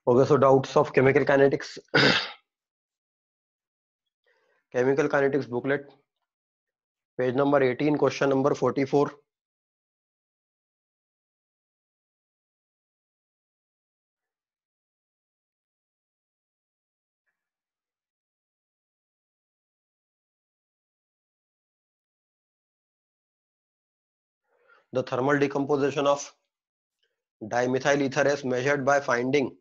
Okay, so doubts of chemical kinetics. Chemical kinetics booklet, page number 18, question number 44. The thermal decomposition of dimethyl ether is measured by finding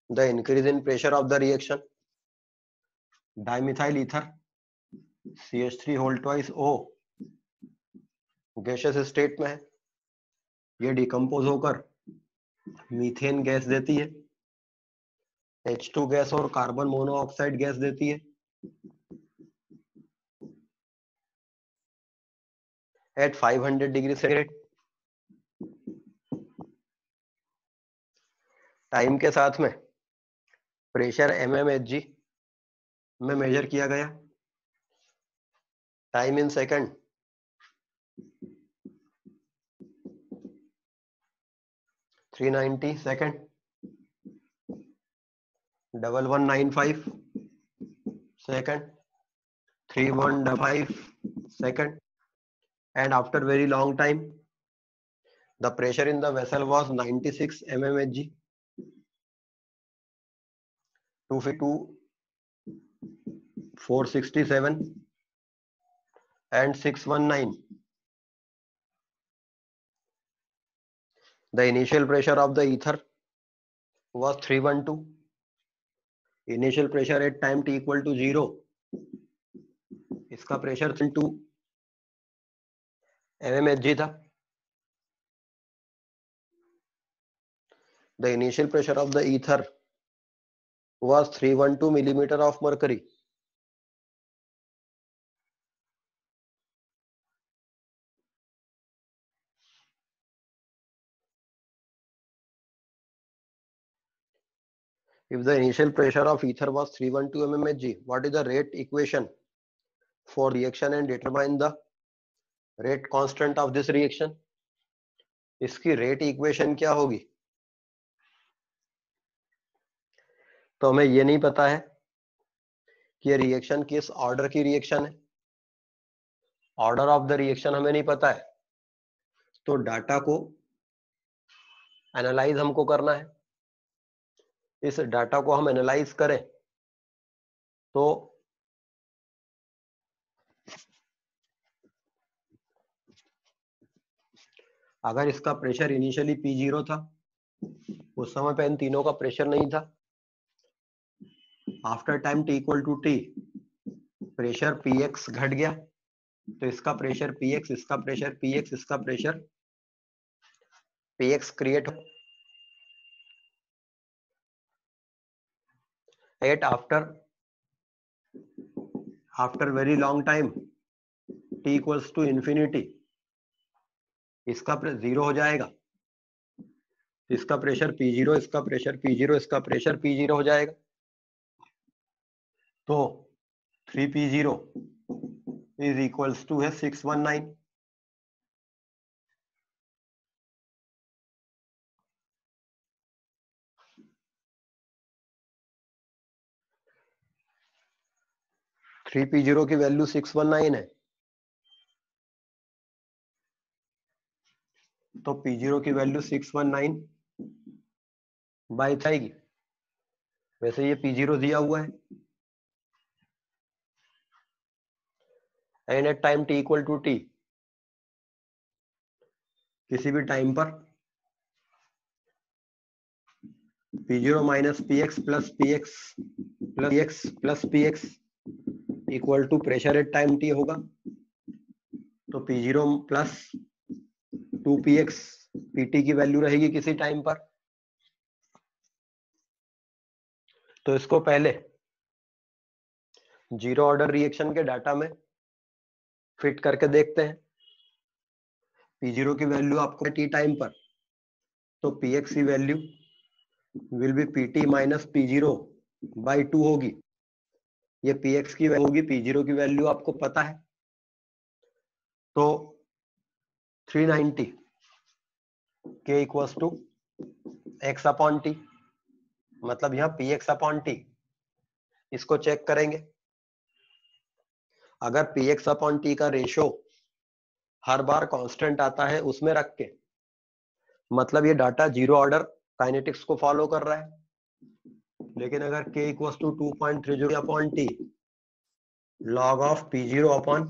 the increase in pressure of the reaction. Dimethyl ether CH3 whole twice O gaseous state में है, ये decompose होकर methane gas देती है, H2 gas और carbon monoxide gas देती है eight 500 degree centigrade. Time के साथ में प्रेशर mmHg में मेजर किया गया, time in second 390 second, 1195 second, 3155 second, and after very long time the pressure in the vessel was 96 mmHg, 252, 467 and 619. The initial pressure of the ether was 312. Initial pressure at time t equal to 0, इसका pressure 2 mmHg था. The initial pressure of the ether was 312 millimeter of mercury. If the initial pressure of ether was 312 mmHg, what is the rate equation for reaction and determine the rate constant of this reaction? इसकी rate equation क्या होगी? तो हमें ये नहीं पता है कि ये रिएक्शन किस ऑर्डर की रिएक्शन है, ऑर्डर ऑफ द रिएक्शन हमें नहीं पता है, तो डाटा को एनालाइज हमको करना है. इस डाटा को हम एनालाइज करें तो अगर इसका प्रेशर इनिशियली P0 था, उस समय पे इन तीनों का प्रेशर नहीं था, after time t equal to t pressure Px घट गया, तो इसका प्रेशर Px, इसका प्रेशर Px, इसका प्रेशर Px क्रिएट हो at after very long time t equals to infinity, इसका जीरो हो जाएगा, इसका प्रेशर P0, इसका प्रेशर P0, इसका प्रेशर P0 हो जाएगा. तो 3P0 इज इक्वल्स टू है 619. थ्री P0 की वैल्यू 619 है, तो P0 की वैल्यू 619 बाई आएगी. वैसे ये P0 दिया हुआ है and at time t equal to t, किसी भी टाइम पर P0 minus Px plus Px plus Px plus Px equal to pressure at time t होगा. तो P0 प्लस 2Px Pt की वैल्यू रहेगी किसी टाइम पर. तो इसको पहले जीरो ऑर्डर रिएक्शन के डाटा में फिट करके देखते हैं. P0 की वैल्यू आपको टी टाइम पर, तो Px की value will be Pt minus P0 by 2 होगी. ये Px की वैल्यू होगी, P0 की वैल्यू आपको पता है, तो 390 K equals to x upon t. मतलब यहाँ px अपॉन टी, इसको चेक करेंगे। अगर px अपॉन टी का रेशो हर बार कांस्टेंट आता है उसमें रख के, मतलब ये डाटा जीरो ऑर्डर काइनेटिक्स को फॉलो कर रहा है। लेकिन अगर k equal to 2.30 upon t log of p0 upon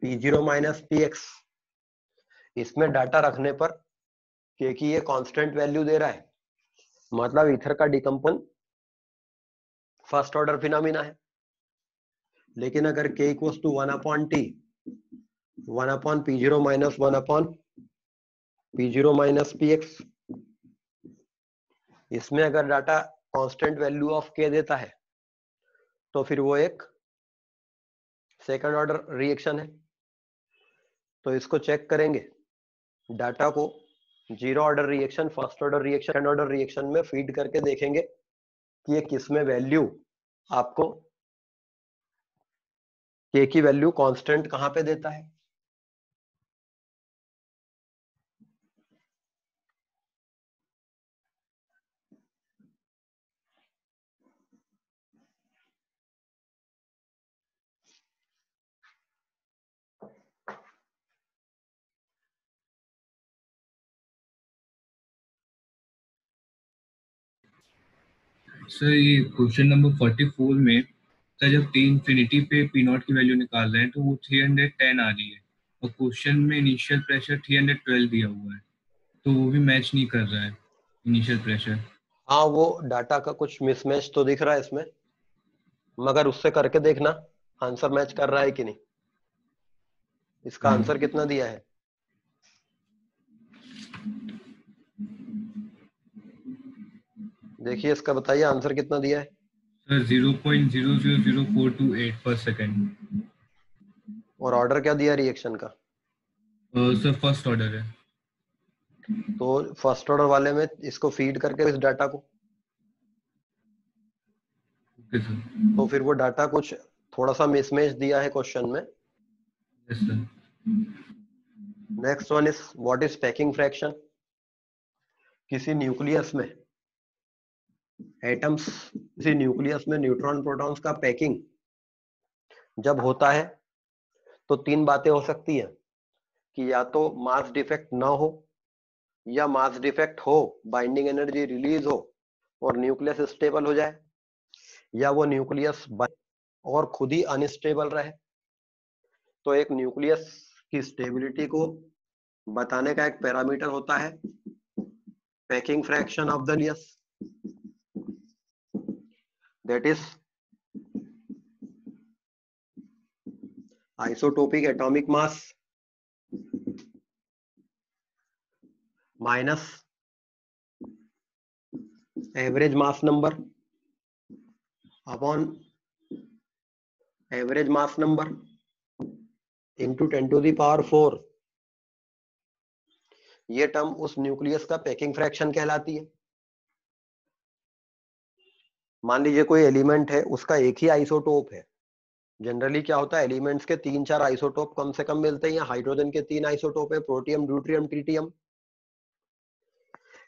p0 minus px, इसमें डाटा रखने पर k की ये कांस्टेंट वैल्यू दे रहा है, मतलब ईथर का डिकम्पन फर्स्ट ऑर्डर फिनोमिना है। लेकिन अगर k equal to 1 upon t 1 upon p0 minus 1 upon p0 minus px, इसमें अगर data constant value of k देता है तो फिर वो एक सेकंड ऑर्डर रिएक्शन है। तो इसको चेक करेंगे, डाटा को zero order reaction, first order reaction, second order reaction में फीड करके देखेंगे कि ये किसमें वैल्यू आपको k की वैल्यू कांस्टेंट कहां पे देता है। सर ये क्वेश्चन नंबर 44 में सर जब t इंफिनिटी पे पी नॉट की वैल्यू निकाल रहे हैं तो वो 310 आ रही है और क्वेश्चन में इनिशियल प्रेशर 312 दिया हुआ है, तो वो भी मैच नहीं कर रहा है इनिशियल प्रेशर। हाँ, वो डाटा का कुछ मिसमैच तो दिख रहा है इसमें, मगर उससे करके देखना आंसर मैच कर रहा है कि नहीं। इसका आंसर कितना दिया है? देखिए इसका बताइए आंसर कितना दिया है। सर 0.000428 पर सेकेंड। और ऑर्डर क्या दिया रिएक्शन का? सर फर्स्ट ऑर्डर है। तो फर्स्ट ऑर्डर वाले में इसको फीड करके इस डाटा को, ओके सर। तो फिर वो डाटा कुछ थोड़ा सा मिसमैच दिया है क्वेश्चन में। Yes sir. Next one is what is packing fraction. किसी न्यूक्लियस में एटम्स, किसी न्यूक्लियस में न्यूट्रॉन प्रोटॉन्स का पैकिंग जब होता है तो तीन बातें हो सकती है कि या तो मास डिफेक्ट ना हो, या मास डिफेक्ट हो, बाइंडिंग एनर्जी रिलीज हो और न्यूक्लियस स्टेबल हो जाए, या वो न्यूक्लियस और खुद ही अनस्टेबल रहे। तो एक न्यूक्लियस की स्टेबिलिटी को बताने का एक पैरामीटर होता है packing fraction of the nucleus, that is isotopic atomic mass minus average mass number upon average mass number into 10⁴। ये टर्म उस न्यूक्लियस का पैकिंग फ्रैक्शन कहलाती है। मान लीजिए कोई एलिमेंट है, उसका एक ही आइसोटोप है। जनरली क्या होता है, एलिमेंट्स के 3-4 आइसोटोप कम से कम मिलते हैं, या हाइड्रोजन के 3 आइसोटोप है, प्रोटियम, ड्यूट्रियम, ट्रिटियम।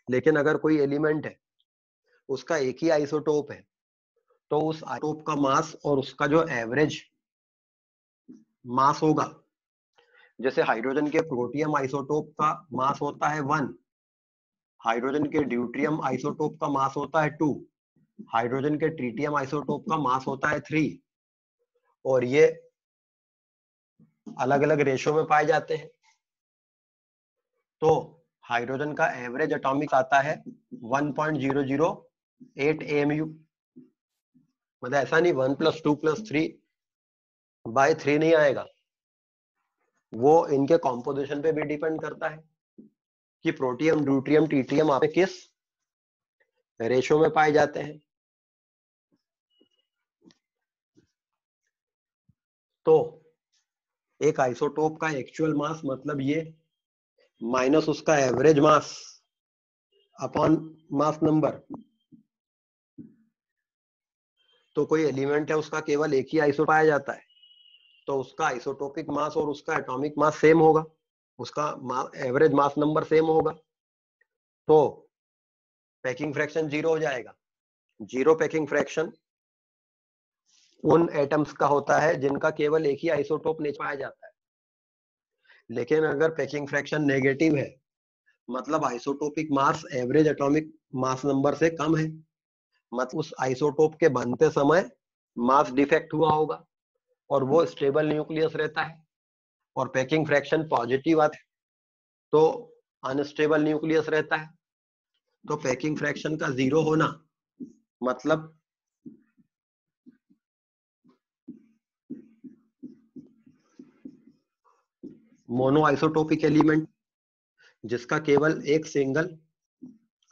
लेकिन अगर कोई एलिमेंट है उसका एक ही आइसोटोप है, तो उस आइसोटोप का मास और उसका जो एवरेज मास होगा, जैसे हाइड्रोजन के प्रोटियम आइसोटोप का मास होता है 1, हाइड्रोजन के ड्यूट्रियम आइसोटोप का मास होता है 2, हाइड्रोजन के ट्रिटियम आइसोटोप का मास होता है 3, और ये अलग अलग रेशो में पाए जाते हैं। तो हाइड्रोजन का एवरेज एटॉमिक आता है 1.008 AMU। मतलब ऐसा नहीं 1 + 2 + 3/3 नहीं आएगा, वो इनके कॉम्पोजिशन पे भी डिपेंड करता है कि प्रोटियम, ड्यूट्रियम, ट्रिटियम आप किस रेशो में पाए जाते हैं। तो एक आइसोटोप का एक्चुअल मास मतलब ये माइनस उसका average mass upon mass number. तो कोई एलिमेंट है उसका केवल एक ही आइसोटोप पाया जाता है, तो उसका आइसोटोपिक मास और उसका एटॉमिक मास सेम होगा, उसका एवरेज मास नंबर सेम होगा। तो पैकिंग फ्रैक्शन जीरो हो जाएगा। जीरो पैकिंग फ्रैक्शन उन एटम्स का होता है जिनका केवल एक ही आइसोटोप नेचर पाया जाता है। लेकिन अगर पैकिंग फ्रैक्शन नेगेटिव है, मतलब isotopic mass average atomic mass number से कम है, मतलब उस आइसोटोप के बनते समय मास डिफेक्ट हुआ होगा और वो स्टेबल न्यूक्लियस रहता है, और पैकिंग फ्रैक्शन पॉजिटिव आता है तो अनस्टेबल न्यूक्लियस रहता है। तो पैकिंग फ्रैक्शन का जीरो होना मतलब मोनो आइसोटोपिक एलिमेंट जिसका केवल एक सिंगल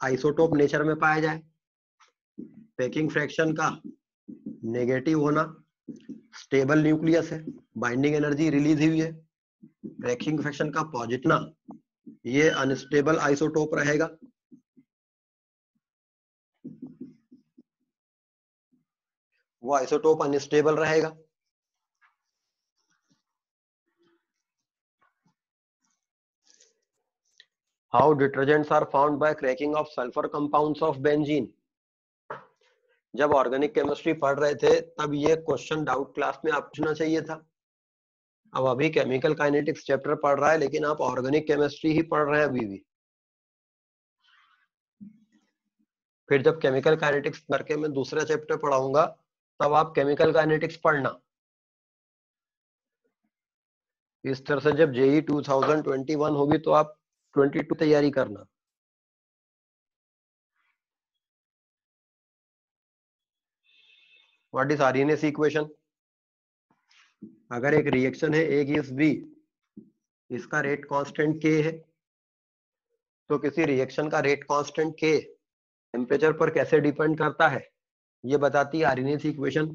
आइसोटोप नेचर में पाया जाए। पैकिंग फ्रैक्शन का नेगेटिव होना, स्टेबल न्यूक्लियस है, बाइंडिंग एनर्जी रिलीज हुई है। पैकिंग फ्रैक्शन का पॉजिटिव ना, ये अनस्टेबल आइसोटोप रहेगा। वो आइसोटोप अनस्टेबल रहेगा। How detergents are found by cracking of sulphur compounds of benzene. जब ऑर्गेनिक केमिस्ट्री पढ़ रहे थे तब ये क्वेश्चन डाउट क्लास में आप पूछना चाहिए था। अब अभी केमिकल काइनेटिक्स चैप्टर पढ़ रहा है लेकिन आप ऑर्गेनिक केमिस्ट्री ही पढ़ रहे हैं अभी भी। फिर जब केमिकल काइनेटिक्स करके मैं दूसरा चैप्टर पढ़ाऊंगा तब आप केमिकल काइनेटिक्स पढ़ना। इस तरह से जब जेई 2021 होगी तो आप 22 तैयारी करना। What is RNS equation? अगर एक रिएक्शन है A गिव्स B, इसका रेट कांस्टेंट K है, तो किसी रिएक्शन का रेट कांस्टेंट K टेम्परेचर पर कैसे डिपेंड करता है ये बताती है Arrhenius equation.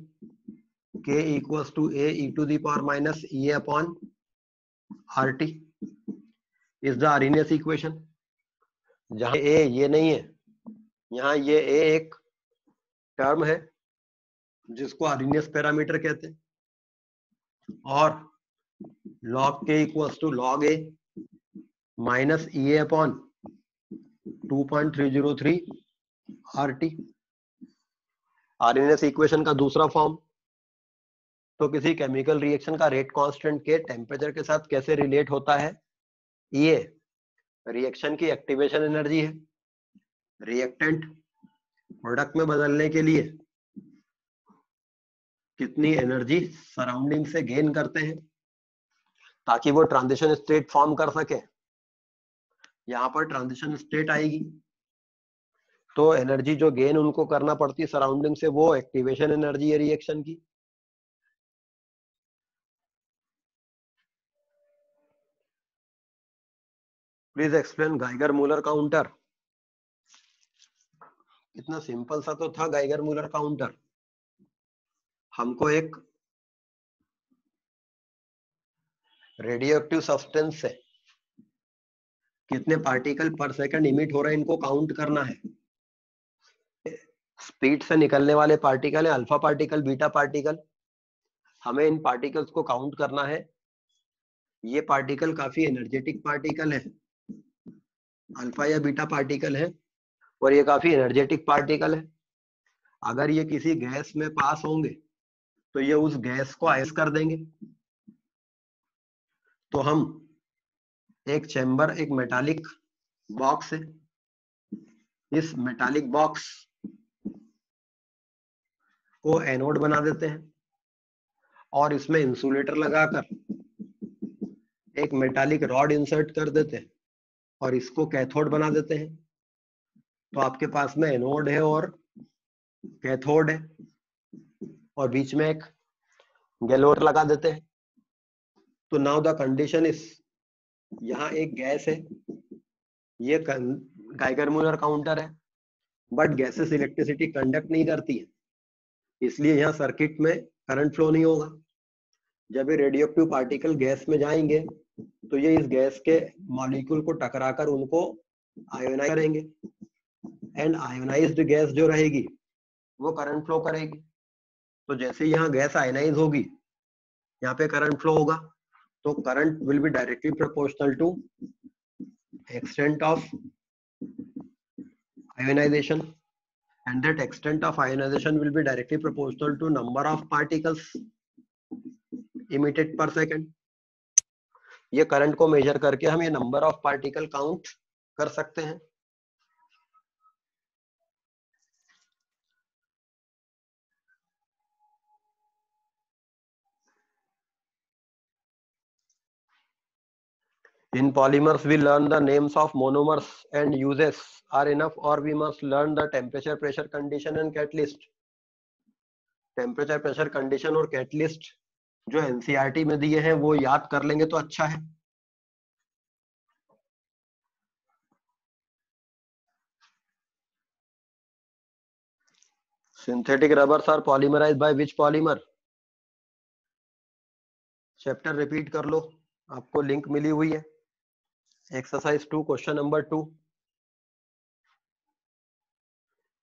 K equals to A e to the power minus E upon RT is the Arrhenius equation. जहां A ये नहीं है, यहाँ ये A एक टर्म है जिसको आरएनएस पैरामीटर कहते हैं, और log K equals to log A minus E upon 2.303 RT Arrhenius equation का दूसरा फॉर्म। तो किसी केमिकल रिएक्शन का रेट कांस्टेंट के टेम्परेचर के साथ कैसे रिलेट होता है? ये रिएक्शन की एक्टिवेशन एनर्जी है। रिएक्टेंट प्रोडक्ट में बदलने के लिए कितनी एनर्जी सराउंडिंग से गेन करते हैं ताकि वो ट्रांजिशन स्टेट फॉर्म कर सके। यहाँ पर ट्रांजिशन स्टेट आएगी तो एनर्जी जो गेन उनको करना पड़ती है सराउंडिंग से, वो एक्टिवेशन एनर्जी है रिएक्शन की। Please explain Geiger Muller counter. इतना सिंपल सा तो था गाइगर मूलर काउंटर। हमको एक रेडियो एक्टिव सब्सटेंस से कितने पार्टिकल पर सेकंड इमिट हो रहे हैं इनको काउंट करना है। स्पीड से निकलने वाले पार्टिकल है अल्फा पार्टिकल, बीटा पार्टिकल। हमें इन पार्टिकल्स को काउंट करना है। ये पार्टिकल काफी एनर्जेटिक पार्टिकल है, अल्फा या बीटा पार्टिकल है, और ये काफी एनर्जेटिक पार्टिकल है। अगर ये किसी गैस में पास होंगे तो ये उस गैस को आयस कर देंगे। तो हम एक चैम्बर, एक मेटालिक बॉक्स है, इस मेटालिक बॉक्स को एनोड बना देते हैं और इसमें इंसुलेटर लगाकर एक मेटालिक रॉड इंसर्ट कर देते हैं और इसको कैथोड बना देते हैं। तो आपके पास में एनोड है और कैथोड है और बीच में एक गैलोट लगा देते हैं। तो नाउ द कंडीशन इज, यहाँ एक गैस है, ये गाइगर मूलर काउंटर है, बट गैसेस इलेक्ट्रिसिटी कंडक्ट नहीं करती है, इसलिए यहाँ सर्किट में करंट फ्लो नहीं होगा। जब ये रेडियो एक्टिव पार्टिकल गैस में जाएंगे तो ये इस गैस के मॉलिक्यूल को टकराकर उनको आयोनाइज करेंगे, एंड आयोनाइज्ड गैस जो रहेगी वो करंट फ्लो करेगी। तो जैसे यहाँ गैस आयोनाइज होगी यहाँ पे करंट फ्लो होगा, तो current will be directly proportional to extent of ionization, and that extent of ionization will be directly proportional to number of particles emitted per second. ये करंट को मेजर करके हम ये नंबर ऑफ पार्टिकल काउंट कर सकते हैं. In polymers, we learn the names of monomers and uses are enough, or we must learn the temperature, pressure, condition and catalyst. Temperature, pressure, condition और catalyst जो NCERT में दिए हैं वो याद कर लेंगे तो अच्छा है. Synthetic rubbers are polymerised by which polymer? Chapter repeat कर लो, आपको लिंक मिली हुई है. Exercise 2 question number 2,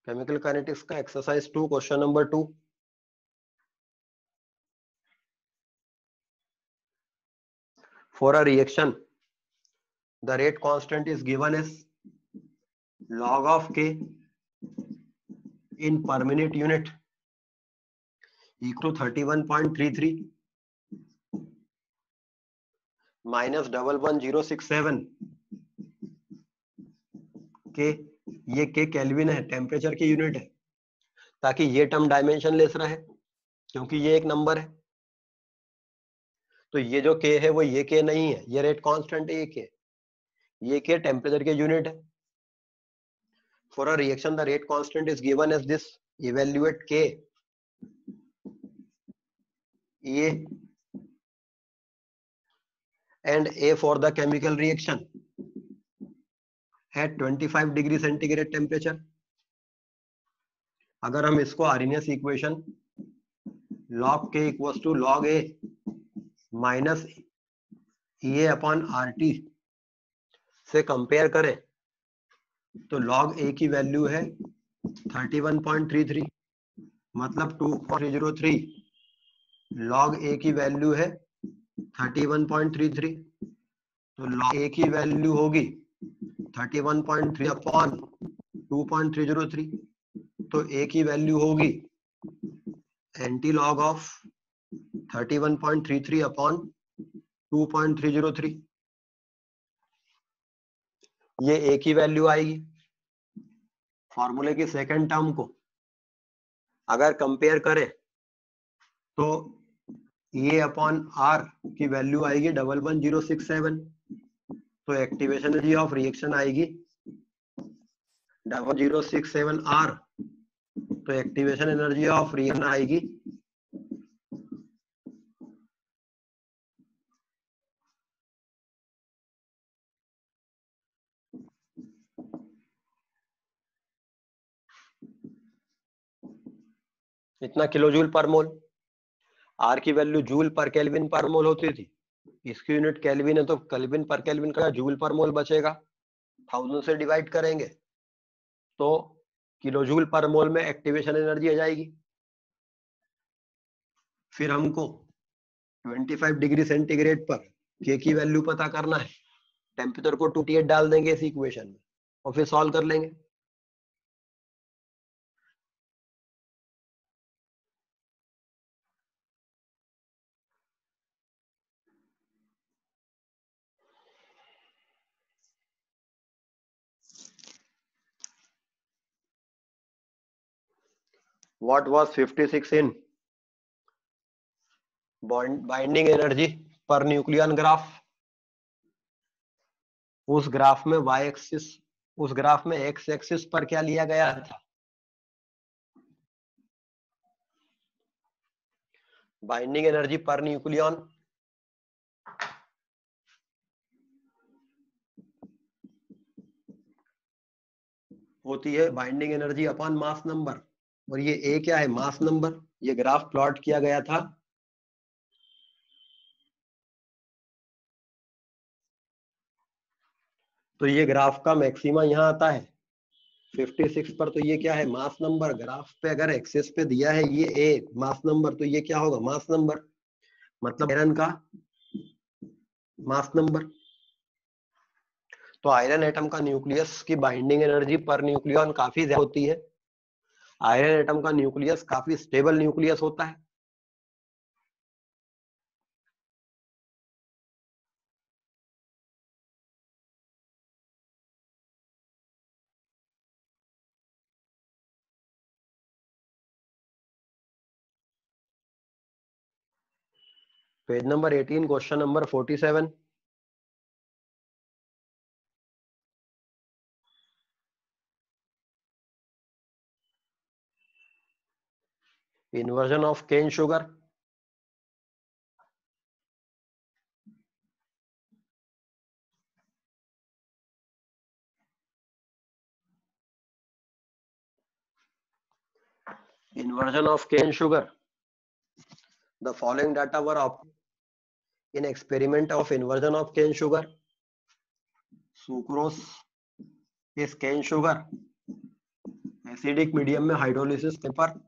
chemical kinetics का exercise 2 question number 2. For a reaction, the rate constant is given as log of K in per minute unit equal to 31.33 minus 11067 K. ये K kelvin है, temperature की unit है, ताकि ये term dimension less रहे क्योंकि ये एक नंबर है. तो ये जो K है वो ये K नहीं है, ये रेट कांस्टेंट है. ये K टेम्परेचर की यूनिट है. For a reaction, the rate constant is given as this. Evaluate K, A and A for the chemical reaction at 25 degree centigrade temperature. अगर हम इसको Arrhenius equation log K equals to log A minus EA upon RT से compare करें तो log A की value है 31.33, मतलब 2.303. log A की वैल्यू है 31.33, तो log A की वैल्यू होगी 31.3 अपॉन 2.303. तो A की वैल्यू होगी एंटी लॉग ऑफ 31.33 अपॉन 2.303. ये A की वैल्यू आएगी. फॉर्मूले की सेकंड टर्म को अगर कंपेयर करें तो ए अपॉन आर की वैल्यू आएगी 11067. तो एक्टिवेशन एनर्जी ऑफ रिएक्शन आएगी 1067 आर. तो एक्टिवेशन एनर्जी ऑफ रिएक्शन आएगी इतना किलोजूल पर मोल. आर की वैल्यू जूल पर केल्विन पर मोल होती थी, इसकी यूनिट केल्विन है तो केल्विन पर केल्विन का जूल पर मोल बचेगा. 1000 से डिवाइड करेंगे तो किलोजूल पर मोल में एक्टिवेशन एनर्जी आ जाएगी. फिर हमको 25 डिग्री सेंटीग्रेड पर के की वैल्यू पता करना है. टेम्परेचर को 28 डाल देंगे इस इक्वेशन में और फिर सॉल्व कर लेंगे. What was 56 in binding energy per nucleon graph? उस ग्राफ में y एक्सिस, उस ग्राफ में x एक्सिस पर क्या लिया गया था? बाइंडिंग एनर्जी पर न्यूक्लियन होती है binding energy upon mass number, और ये A क्या है? Mass number. ये ग्राफ प्लॉट किया गया था तो ये ग्राफ का मैक्सिमा यहाँ आता है 56 पर. तो ये क्या है? Mass number. ग्राफ पे अगर एक्सेस पे दिया है ये A मास नंबर, तो ये क्या होगा? मास नंबर, मतलब आयरन का मास नंबर. तो आयरन एटम का न्यूक्लियस की बाइंडिंग एनर्जी पर न्यूक्लियॉन काफी ज्यादा होती है। आयरन एटम का न्यूक्लियस काफी स्टेबल न्यूक्लियस होता है। Page number 18, question number 47। inversion of cane sugar. Inversion of cane sugar. The following data were obtained in experiment of inversion of cane sugar. Sucrose is cane sugar. Acidic medium में hydrolysis पर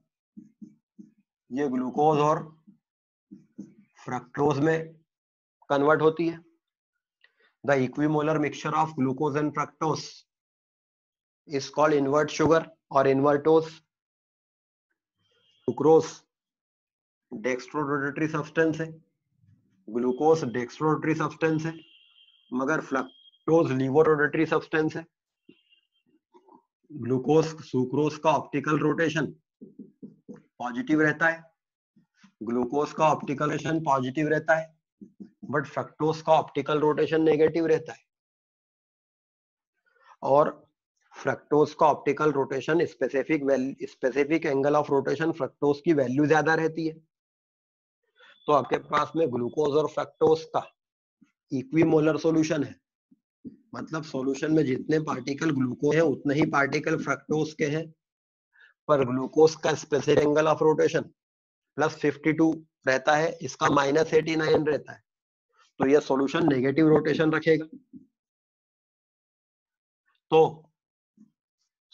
ये glucose और fructose में convert होती है। The equimolar mixture of glucose and fructose is called invert sugar और इन्वर्टोज। Sucrose dextrorotatory substance है, glucose dextrorotatory substance है, मगर फ्रक्टोज लीवोरोटेटरी सब्सटेंस है। ग्लूकोज सुक्रोज का ऑप्टिकल रोटेशन पॉजिटिव रहता है, ग्लूकोज का ऑप्टिकल रोटेशन पॉजिटिव रहता है, बट फ्रक्टोज का ऑप्टिकल रोटेशन नेगेटिव रहता है। और फ्रक्टोज का optical rotation specific angle of rotation fructose की वैल्यू ज्यादा रहती है। तो आपके पास में ग्लूकोज और फ्रक्टोज का इक्विमोलर सॉल्यूशन है, मतलब सॉल्यूशन में जितने पार्टिकल ग्लूकोज है उतने ही पार्टिकल फ्रक्टोज के हैं, पर ग्लूकोज का स्पेसिफिक एंगल ऑफ रोटेशन +52 रहता है, इसका -89 रहता है। तो यह सॉल्यूशन नेगेटिव रोटेशन रखेगा। तो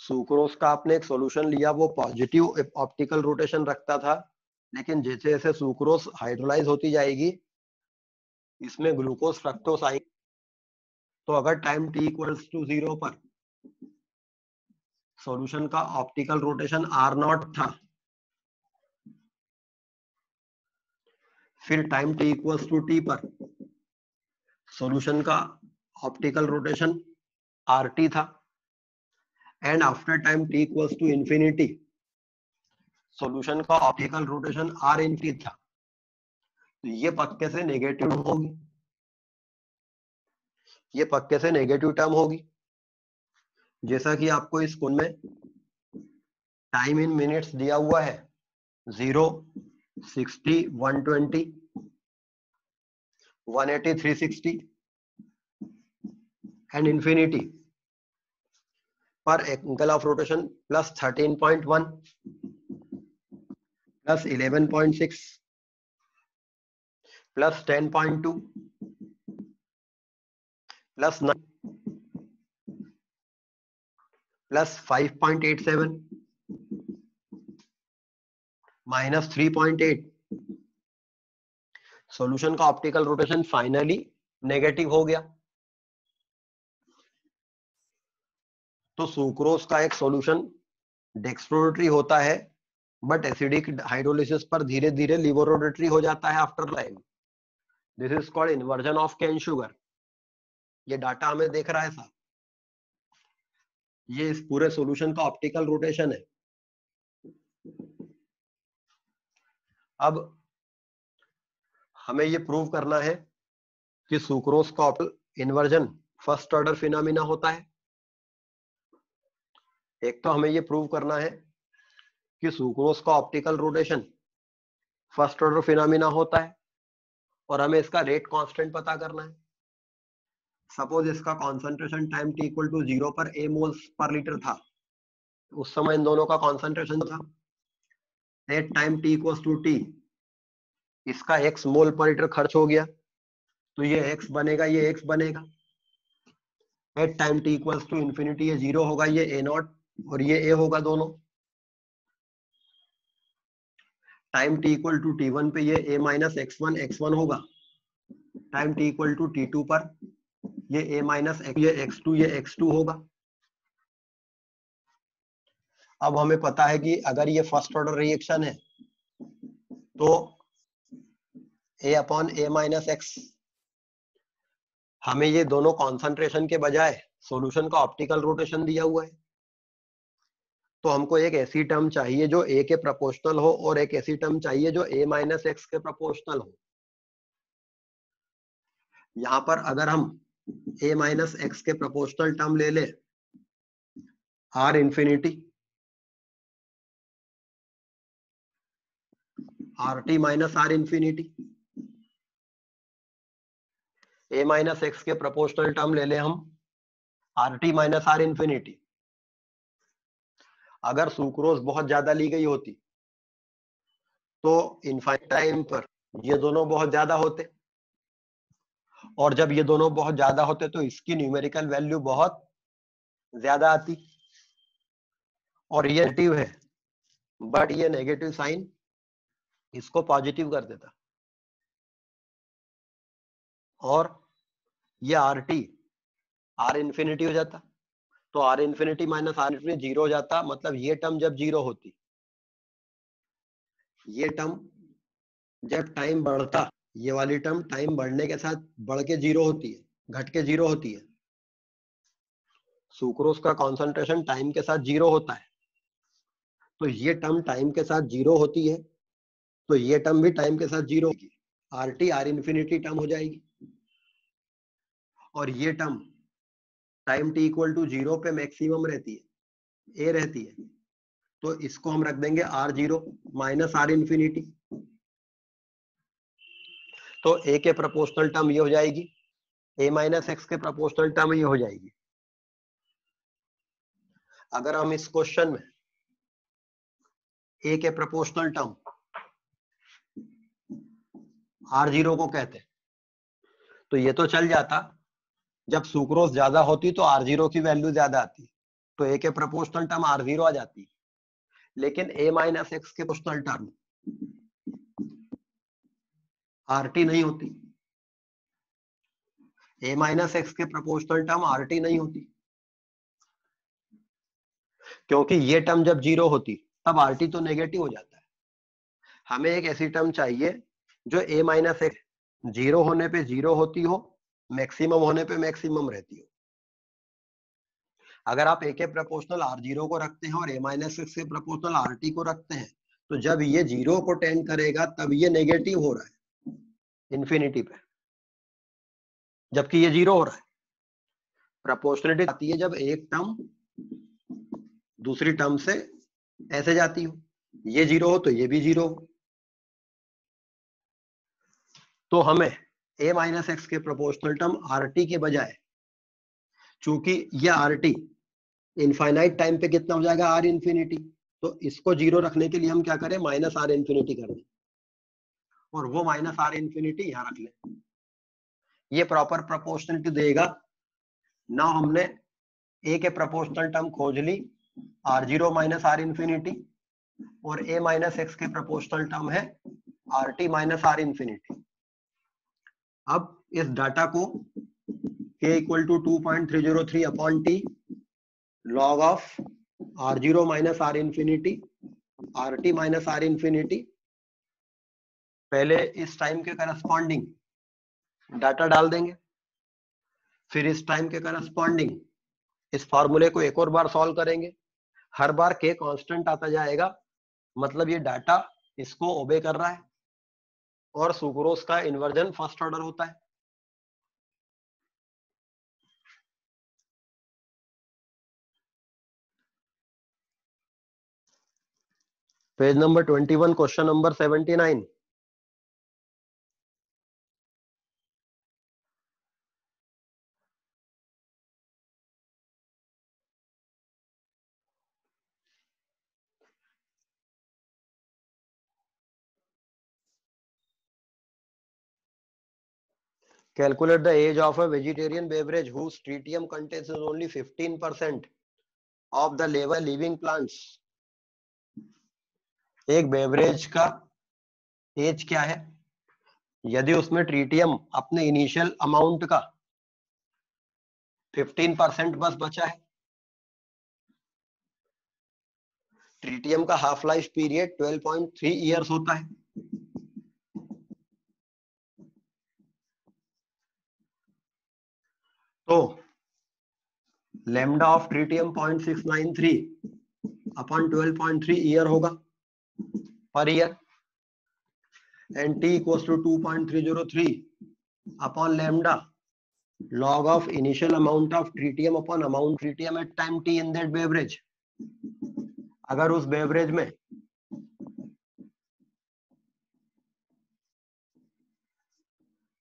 सुक्रोज का आपने एक सॉल्यूशन लिया, वो पॉजिटिव ऑप्टिकल रोटेशन रखता था, लेकिन जैसे जैसे सुक्रोज हाइड्रोलाइज होती जाएगी इसमें ग्लूकोज फ्रक्टोज आएगी। तो अगर टाइम t इक्वल्स टू 0 पर सॉल्यूशन का ऑप्टिकल रोटेशन r0 था, फिर time t equals to t पर सॉल्यूशन का ऑप्टिकल रोटेशन rt था, and after time t equals to infinity solution का ऑप्टिकल रोटेशन r इन था। तो ये पक्के से नेगेटिव होगी, ये पक्के से नेगेटिव टर्म होगी। जैसा कि आपको इस क्वेश्चन में टाइम इन मिनट्स दिया हुआ है 0, 60, 120, 180, 360 एंड इंफिनिटी पर एंगल ऑफ रोटेशन +13.1 +11.6 +10.2 +9 +5.87 -3.8 सॉल्यूशन का ऑप्टिकल रोटेशन फाइनली नेगेटिव हो गया। तो सुक्रोज का एक सॉल्यूशन डेक्स्ट्रोरोटेटरी होता है, बट एसिडिक हाइड्रोलिसिस पर धीरे धीरे लिवोरोटेटरी हो जाता है after time. This is called inversion of cane sugar. ये डाटा हमें देख रहा है साहब, ये इस पूरे सॉल्यूशन का ऑप्टिकल रोटेशन है। अब हमें ये प्रूव करना है कि सुक्रोज का इन्वर्जन फर्स्ट ऑर्डर फिनोमिना होता है। एक तो हमें ये प्रूव करना है कि सुक्रोज का optical rotation first order phenomena होता है, और हमें इसका रेट कांस्टेंट पता करना है। सपोज इसका concentration time t equal to 0 पर a मोल्स पर लीटर था, उस समय इन दोनों का कॉन्सेंट्रेशन था। At time t equal to t इसका x मोल पर लीटर खर्च हो गया, तो ये x बनेगा, ये x बनेगा। At time t equal to infinity ये 0 होगा, ये a0 और ये a होगा दोनों। Time t equal to t1 पे ये a - x1 होगा। Time t equal to t2 पर ये a माइनस ये x2 ये x2 होगा। अब हमें पता है कि अगर ये फर्स्ट ऑर्डर रिएक्शन है तो a upon a minus x, हमें ये दोनों कॉन्सेंट्रेशन के बजाय सॉल्यूशन का ऑप्टिकल रोटेशन दिया हुआ है, तो हमको एक ऐसी टर्म चाहिए जो a के प्रोपोर्शनल हो और एक ऐसी टर्म चाहिए जो a माइनस एक्स के प्रोपोर्शनल हो। यहां पर अगर हम a माइनस एक्स के प्रोपोर्शनल टर्म ले ले r infinity RT minus R infinity, a minus x के प्रोपोर्शनल टर्म ले ले हम RT माइनस R इंफिनिटी। अगर सुक्रोज बहुत ज्यादा ली गई होती तो इनफाइनाइट टाइम पर ये दोनों बहुत ज्यादा होते, और जब ये दोनों बहुत ज्यादा होते तो इसकी न्यूमेरिकल वैल्यू बहुत ज्यादा आती, और ये नेगेटिव है बट ये नेगेटिव साइन इसको पॉजिटिव कर देता, और ये RT R इंफिनिटी हो जाता। तो R infinity minus R infinity 0 हो जाता, मतलब ये टर्म जब 0 होती, ये टर्म जब टाइम बढ़ता, ये वाली टर्म टाइम बढ़ने के साथ बढ़ के 0 होती है, घट के 0 होती है। सुक्रोज का कॉन्सेंट्रेशन टाइम के साथ 0 होता है, तो ये टर्म टाइम के साथ 0 होती है, तो ये टर्म भी टाइम के साथ 0 होगी, RT R इंफिनिटी टर्म हो जाएगी, और ये term time t equal to 0 पे मैक्सिमम रहती है, a रहती है, तो इसको हम रख देंगे R0 माइनस R इंफिनिटी। तो a के प्रोपोर्शनल टर्म ये हो जाएगी, a माइनस एक्स के प्रोपोर्शनल टर्म ये हो जाएगी। अगर हम इस क्वेश्चन में a के प्रोपोर्शनल टर्म R0 को कहते तो ये तो चल जाता, जब सुक्रोज ज्यादा होती तो R0 की वैल्यू ज्यादा आती, तो a के प्रोपोर्शनल टर्म R0 आ जाती, लेकिन a माइनस एक्स के प्रोपोर्शनल टर्म RT नहीं होती, a माइनस एक्स के प्रोपोर्शनल टर्म RT नहीं होती, क्योंकि ये टर्म जब 0 होती तब RT तो नेगेटिव हो जाता है। हमें एक ऐसी टर्म चाहिए जो a माइनस एक्स 0 होने पे 0 होती हो, मैक्सिमम होने पे मैक्सिमम रहती हो। अगर आप a के प्रोपोर्शनल R0 को रखते हैं और a माइनस एक्स के प्रोपोर्शनल RT को रखते हैं, तो जब ये 0 को टेंड करेगा तब ये नेगेटिव हो रहा है इंफिनिटी पे, जबकि ये 0 हो रहा है। प्रोपोर्शनलिटी आती है जब एक टर्म दूसरी टर्म से ऐसे जाती हो, ये 0 हो तो ये भी 0 हो। तो हमें a माइनस एक्स के प्रोपोर्शनल टर्म RT के बजाय, चूंकि ये RT इनफाइनाइट टाइम पे कितना हो जाएगा R इंफिनिटी, तो इसको 0 रखने के लिए हम क्या करें, माइनस R इंफिनिटी कर दें, और वो माइनस R इंफिनिटी यहां रख लें। ये प्रॉपर प्रोपोर्शनलिटी देगा ना। हमने a के प्रोपोर्शनल टर्म खोज ली R0 माइनस R इंफिनिटी, और a माइनस एक्स के प्रोपोर्शनल टर्म है RT माइनस R इंफिनिटी। अब इस डाटा को k equal to 2.303 upon t log of R0 minus R infinity RT minus R infinity, पहले इस टाइम के करस्पॉन्डिंग डाटा डाल देंगे, फिर इस टाइम के करस्पॉन्डिंग इस फॉर्मूले को एक और बार सॉल्व करेंगे। हर बार k कांस्टेंट आता जाएगा, मतलब ये डाटा इसको ओबे कर रहा है, और सुक्रोज का इन्वर्जन फर्स्ट ऑर्डर होता है। Page number 21, question number 79। Calculate the age of a vegetarian beverage whose tritium contains only 15% of the level living plants। एक बेवरेज का एज क्या है यदि उसमें ट्रीटियम अपने इनिशियल अमाउंट का 15% बस बचा है। ट्रिटियम का हाफ लाइफ पीरियड 12.3 ईयर्स होता है। तो lambda of tritium 0.693 upon 12.3 year होगा per year, and t equals to 2.303 upon lambda log of initial amount of tritium upon amount tritium at time t in that beverage। अगर उस beverage में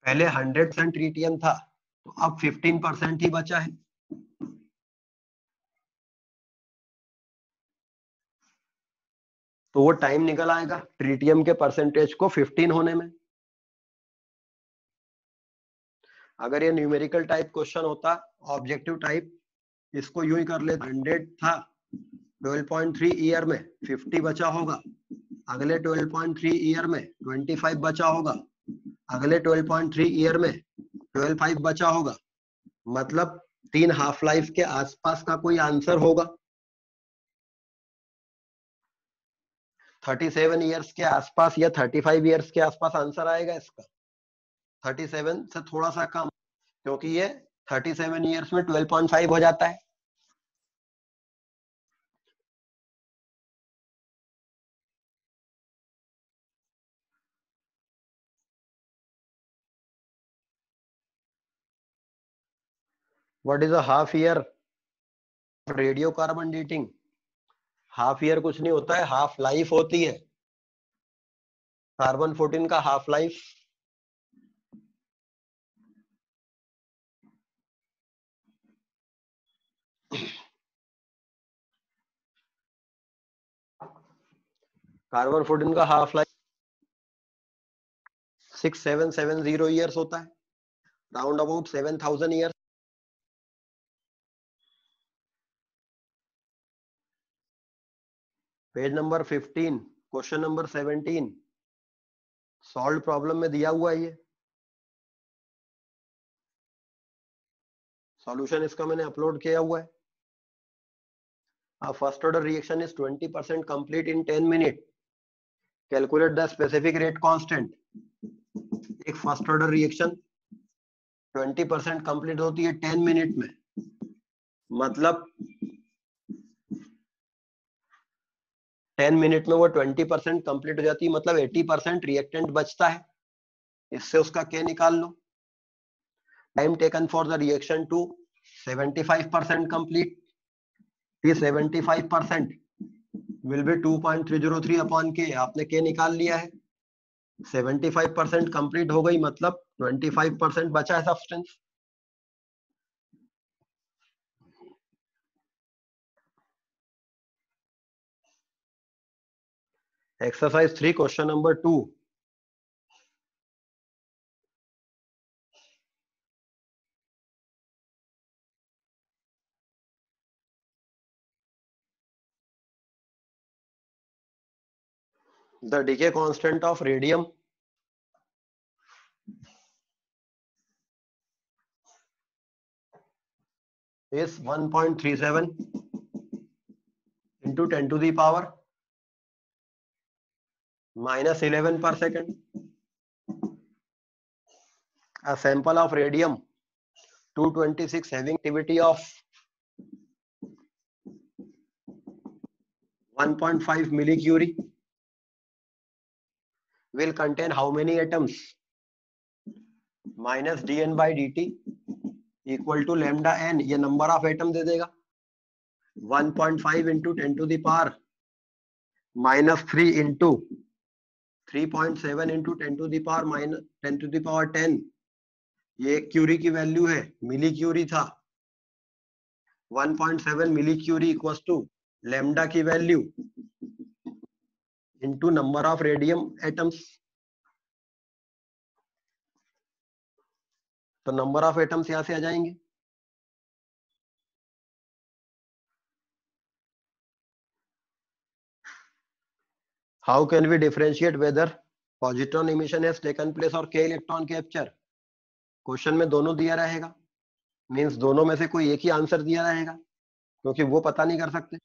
पहले 100% tritium था तो अब 15% ही बचा है, तो वो टाइम निकल आएगा ट्रिटियम के परसेंटेज को 15 होने में। अगर ये न्यूमेरिकल टाइप क्वेश्चन होता, ऑब्जेक्टिव टाइप, इसको यूं ही कर ले, 100 था 12.3 ईयर में 50 बचा होगा, अगले 12.3 ईयर में 25 बचा होगा, अगले 12.3 ईयर में 12.5 बचा होगा, मतलब 3 हाफ लाइफ के आसपास का कोई आंसर होगा। 37 ईयर्स के आसपास या 35 ईयर्स के आसपास आंसर आएगा इसका, 37 से थोड़ा सा कम, क्योंकि ये 37 ईयर्स में 12.5 हो जाता है। What is a half year radio carbon dating? Half year कुछ नहीं होता है, हाफ लाइफ होती है। कार्बन 14 का हाफ लाइफ कार्बन 14 का हाफ लाइफ 6770 ईयर्स होता है, round about 7000 years. Page number 15 question number 17 solve problem में दिया हुआ है ये सॉल्यूशन, इसका मैंने अपलोड किया हुआ है। A first order reaction is 20% complete in 10 minutes. Calculate the specific rate constant. एक फर्स्ट ऑर्डर रिएक्शन 20% कंप्लीट होती है 10 मिनट में, मतलब 10 मिनट में वो 20% कंप्लीट हो जाती है, मतलब 80% रिएक्टेंट बचता है। इससे उसका क्या निकाल लो। Time taken for the reaction to 75% complete, 75% will be 2.303 upon k, आपने के निकाल लिया है। 75% कंप्लीट हो गई, मतलब 25% बचा है substance. Exercise 3 question number 2। The decay constant of radium is 1.37 into 10 to the power minus 11 per second. A sample of radium 226 having activity of 1.5 millicurie will contain how many atoms? Minus dn by dt equal to lambda n, ये number of atom दे देगा। 1.5 into 10 to the power minus 3 into 3.7 into 10 to the power minus 10 to the power 10, ये Curie की value है, मिली Curie था। 1.7 millicurie equals to lambda की value into number of radium atoms. तो number of atoms यहां से आ जाएंगे। How can we differentiate whether positron emission has taken place और के इलेक्ट्रॉन कैप्चर? क्वेश्चन में दोनों दिया रहेगा। मीन्स दोनों में से कोई एक ही आंसर दिया रहेगा, क्योंकि वो पता नहीं कर सकते।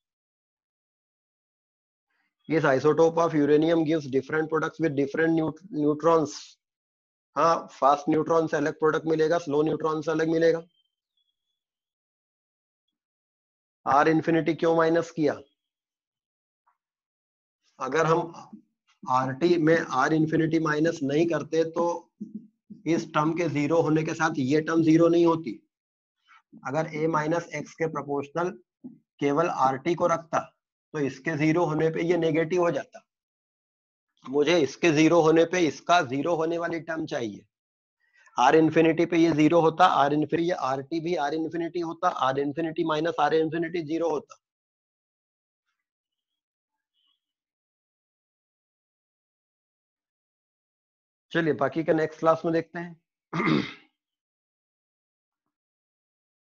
Yes, isotope of uranium gives different products with different neutrons. हाँ, फास्ट न्यूट्रॉन से अलग प्रोडक्ट मिलेगा, स्लो न्यूट्रॉन से अलग मिलेगा। आर इन्फिनिटी क्यों माइनस किया? अगर हम आर टी में आर इन्फिनिटी माइनस नहीं करते तो इस टर्म के जीरो होने के साथ ये टर्म जीरो नहीं होती। अगर a माइनस एक्स के प्रोपोर्शनल केवल आर टी को रखता तो इसके जीरो होने पे ये नेगेटिव हो जाता। मुझे इसके जीरो होने पे इसका जीरो होने वाली टर्म चाहिए। आर इन्फिनिटी पे ये जीरो होता, आर इन्फिनिटी आर टी भी आर इन्फिनिटी होता, R infinity minus R infinity zero होता। चलिए बाकी का नेक्स्ट क्लास में देखते हैं।